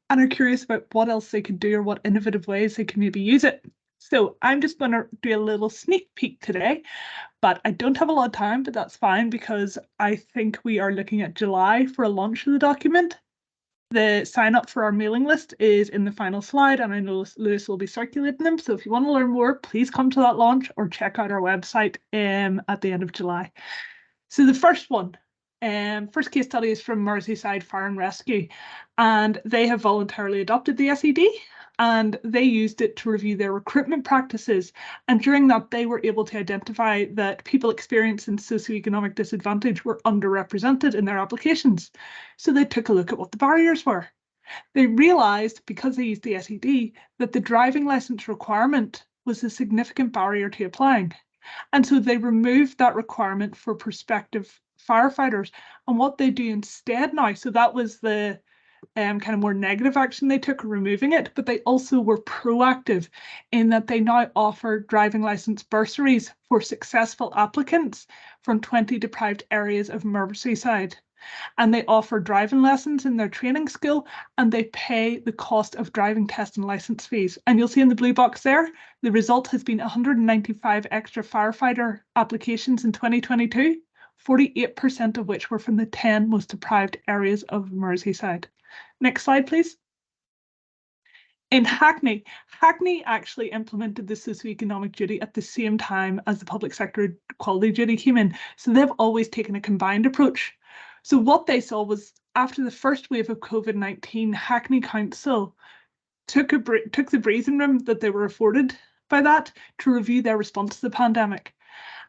and are curious about what else they could do or what innovative ways they can maybe use it. So I'm just going to do a little sneak peek today, but I don't have a lot of time, but that's fine because I think we are looking at July for a launch of the document. The sign up for our mailing list is in the final slide, and I know Lewis will be circulating them. So if you want to learn more, please come to that launch or check out our website at the end of July. So the first one, first case study is from Merseyside Fire and Rescue, and they have voluntarily adopted the SED, and they used it to review their recruitment practices. And during that, they were able to identify that people experiencing socioeconomic disadvantage were underrepresented in their applications. So they took a look at what the barriers were. They realised, because they used the SED, that the driving licence requirement was a significant barrier to applying. And so they removed that requirement for prospective firefighters. And what they do instead now, so that was the kind of more negative action they took, removing it, but they also were proactive in that they now offer driving licence bursaries for successful applicants from 20 deprived areas of Merseyside. And they offer driving lessons in their training school, and they pay the cost of driving test and licence fees. And you'll see in the blue box there, the result has been 195 extra firefighter applications in 2022, 48% of which were from the 10 most deprived areas of Merseyside. Next slide, please. In Hackney actually implemented the socioeconomic duty at the same time as the public sector equality duty came in. So they've always taken a combined approach. So what they saw was, after the first wave of COVID-19, Hackney Council took the breathing room that they were afforded by that to review their response to the pandemic.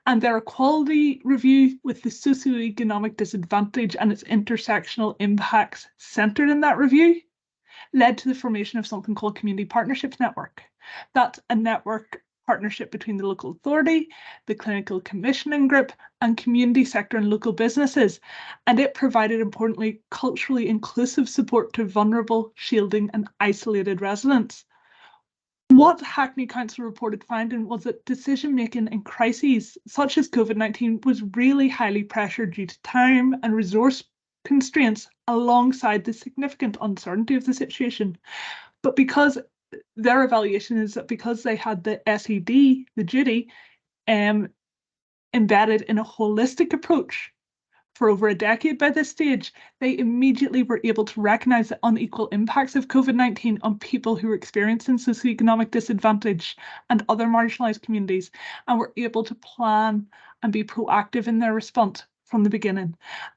And their equality review, with the socioeconomic disadvantage and its intersectional impacts centred in that review, led to the formation of something called Community Partnerships Network. That's a network partnership between the local authority, the clinical commissioning group, and community sector and local businesses. And it provided, importantly, culturally inclusive support to vulnerable, shielding and isolated residents. What Hackney Council reported finding was that decision-making in crises such as COVID-19 was really highly pressured due to time and resource constraints, alongside the significant uncertainty of the situation. But because their evaluation is that because they had the SED, the duty, embedded in a holistic approach, for over a decade by this stage, they immediately were able to recognise the unequal impacts of COVID-19 on people who were experiencing socioeconomic disadvantage and other marginalised communities, and were able to plan and be proactive in their response from the beginning.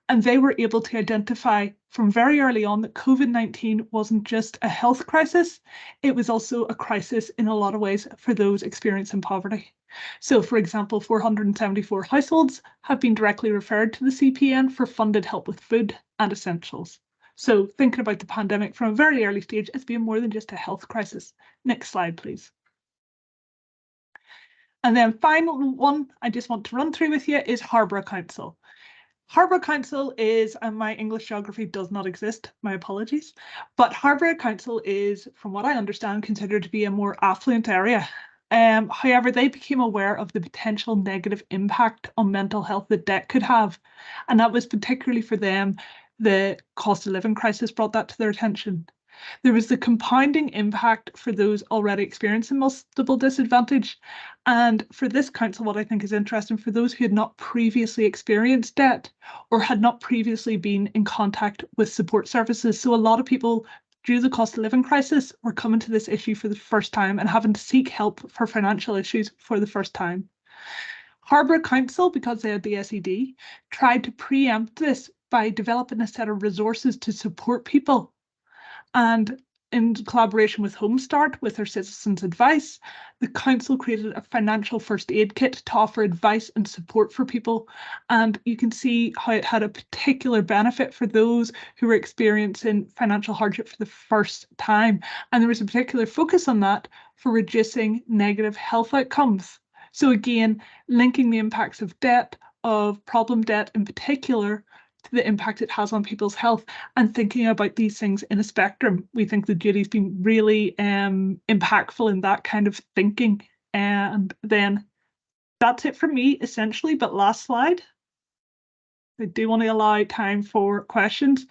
And they were able to identify from very early on that COVID-19 wasn't just a health crisis, it was also a crisis in a lot of ways for those experiencing poverty. So, for example, 474 households have been directly referred to the CPN for funded help with food and essentials. So, thinking about the pandemic from a very early stage, it's been more than just a health crisis. Next slide, please. And then final one I just want to run through with you is Harborough Council. Harborough Council is, and my English geography does not exist, my apologies, but Harborough Council is, from what I understand, considered to be a more affluent area. However, they became aware of the potential negative impact on mental health that debt could have, and that was particularly for them, the cost of living crisis brought that to their attention. There was the compounding impact for those already experiencing multiple disadvantage. And for this council, what I think is interesting, for those who had not previously experienced debt or had not previously been in contact with support services. So a lot of people, due to the cost of living crisis, were coming to this issue for the first time and having to seek help for financial issues for the first time. Harborough Council, because they had the SED, tried to preempt this by developing a set of resources to support people. And in collaboration with Home Start, with their Citizens Advice, the council created a financial first aid kit to offer advice and support for people. And you can see how it had a particular benefit for those who were experiencing financial hardship for the first time. And there was a particular focus on that for reducing negative health outcomes. So again, linking the impacts of debt, of problem debt in particular, to the impact it has on people's health, and thinking about these things in a spectrum. We think the duty's been really impactful in that kind of thinking. And then that's it for me, essentially. But last slide. I do want to allow time for questions.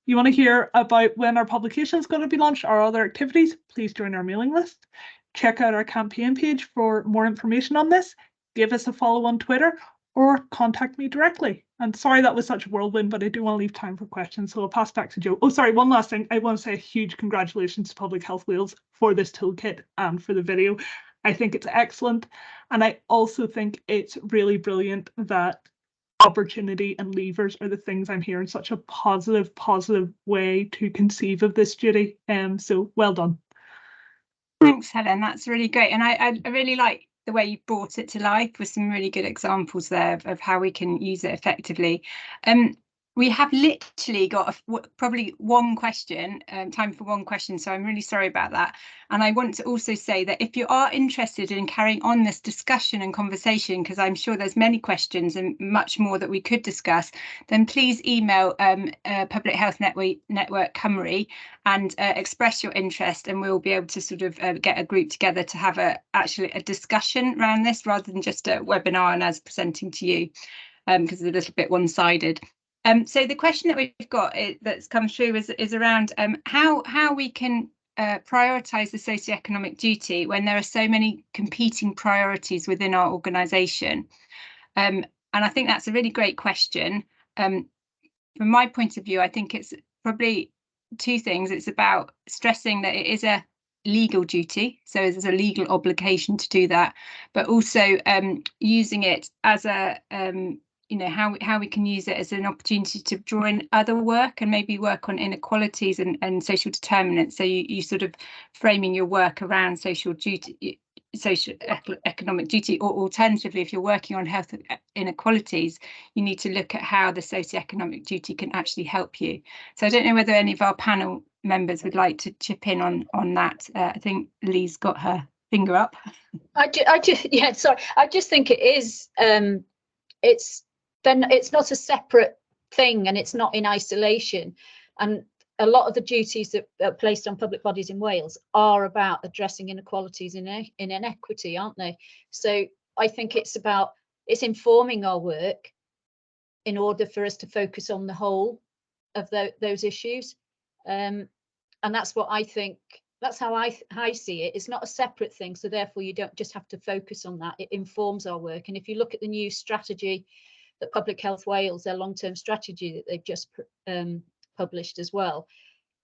You want to hear about when our publication is going to be launched or other activities, please join our mailing list. Check out our campaign page for more information on this. Give us a follow on Twitter or contact me directly. And sorry that was such a whirlwind, but I do want to leave time for questions, so I'll pass back to Joe. Oh, sorry, one last thing. I want to say a huge congratulations to Public Health Wales for this toolkit and for the video. I think it's excellent. And I also think it's really brilliant that opportunity and levers are the things I'm hearing such a positive way to conceive of this duty. So well done. Thanks, Helen. That's really great. And I really like the way you brought it to life with some really good examples there of how we can use it effectively. We have literally got probably one question, time for one question, so I'm really sorry about that. And I want to also say that if you are interested in carrying on this discussion and conversation, because I'm sure there's many questions and much more that we could discuss, then please email Public Health Network Cymru and express your interest, and we'll be able to sort of get a group together to have actually a discussion around this rather than just a webinar and us presenting to you, because it's a little bit one-sided. So the question that we've got that's come through is around how we can prioritise the socioeconomic duty when there are so many competing priorities within our organisation. And I think that's a really great question. From my point of view, I think it's probably two things. It's about stressing that it is a legal duty, so there's a legal obligation to do that, but also using it as a how we can use it as an opportunity to draw in other work and maybe work on inequalities and social determinants. So you sort of framing your work around social duty, social economic duty, or alternatively, if you're working on health inequalities, you need to look at how the socioeconomic duty can actually help you. So I don't know whether any of our panel members would like to chip in on that. I think Lee's got her finger up. I just think it is. It's not a separate thing, and it's not in isolation. And a lot of the duties that are placed on public bodies in Wales are about addressing inequalities in inequity, aren't they? So I think it's informing our work in order for us to focus on the whole of those issues. And that's what I think. That's how I see it. It's not a separate thing, so therefore you don't just have to focus on that. It informs our work. And if you look at the new strategy that Public Health Wales, their long-term strategy that they've just published as well,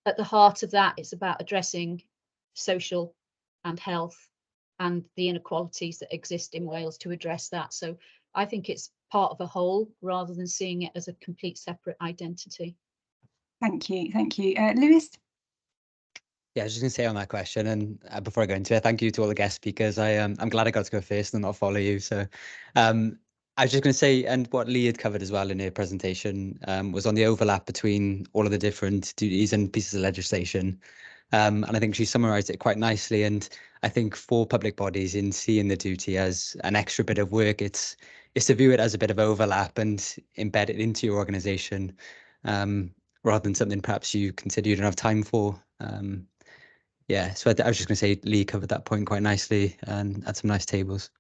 at the heart of that, it's about addressing social and health and the inequalities that exist in Wales to address that. So I think it's part of a whole rather than seeing it as a complete separate identity. Thank you. Thank you. Lewis? Yeah, I was just going to say on that question, and before I go into it, thank you to all the guest speakers. I'm glad I got to go first and not follow you. So I was just going to say, and what Lee had covered as well in her presentation was on the overlap between all of the different duties and pieces of legislation. And I think she summarised it quite nicely. And I think for public bodies, in seeing the duty as an extra bit of work, it's to view it as a bit of overlap and embed it into your organisation, rather than something perhaps you consider you don't have time for. Yeah, so I was just going to say Lee covered that point quite nicely and had some nice tables.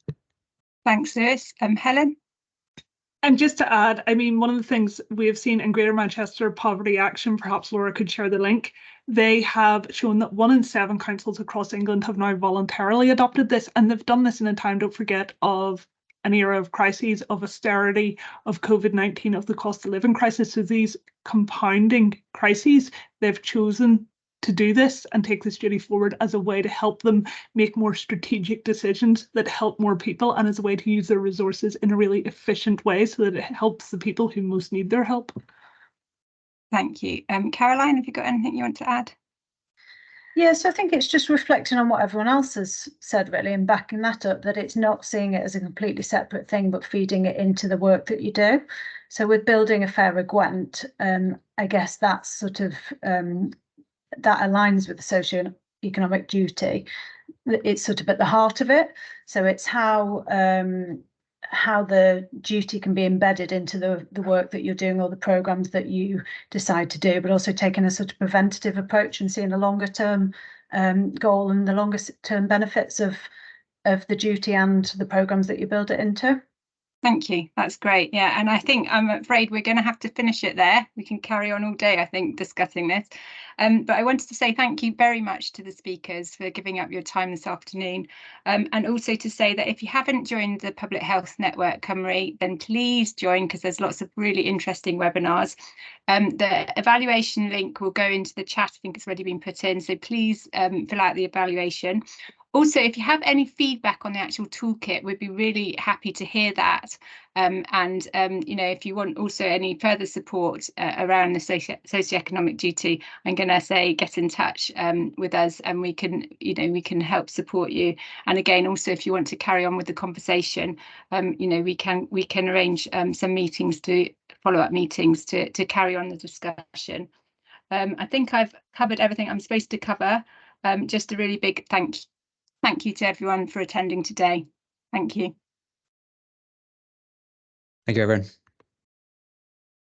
Thanks, Lewis. Helen? And just to add, I mean, one of the things we have seen in Greater Manchester Poverty Action, perhaps Laura could share the link, they have shown that 1 in 7 councils across England have now voluntarily adopted this, and they've done this in a time, don't forget, of an era of crises, of austerity, of COVID-19, of the cost of living crisis. So these compounding crises, they've chosen to do this and take this duty forward as a way to help them make more strategic decisions that help more people, and as a way to use their resources in a really efficient way so that it helps the people who most need their help. Thank you. Caroline, have you got anything you want to add? Yes, I think it's just reflecting on what everyone else has said, really, and backing that up, that it's not seeing it as a completely separate thing, but feeding it into the work that you do. So with building a fairer Gwent, I guess that's sort of that aligns with the socio-economic duty. It's sort of at the heart of it. So it's how the duty can be embedded into the work that you're doing or the programs that you decide to do, but also taking a sort of preventative approach and seeing the longer term goal and the longer term benefits of the duty and the programs that you build it into. Thank you. That's great. Yeah, and I think I'm afraid we're going to have to finish it there. We can carry on all day, I think, discussing this. But I wanted to say thank you very much to the speakers for giving up your time this afternoon. And also to say that if you haven't joined the Public Health Network Cymru, then please join, because there's lots of really interesting webinars. The evaluation link will go into the chat. I think it's already been put in. So please fill out the evaluation. Also, if you have any feedback on the actual toolkit, we'd be really happy to hear that. You know, if you want also any further support around the socioeconomic duty, I'm going to say get in touch with us, and we can help support you. And again, also if you want to carry on with the conversation, you know, we can arrange some meetings, to follow-up meetings to carry on the discussion. I think I've covered everything I'm supposed to cover. Just a really big thank you to everyone for attending today. Thank you. Thank you, everyone.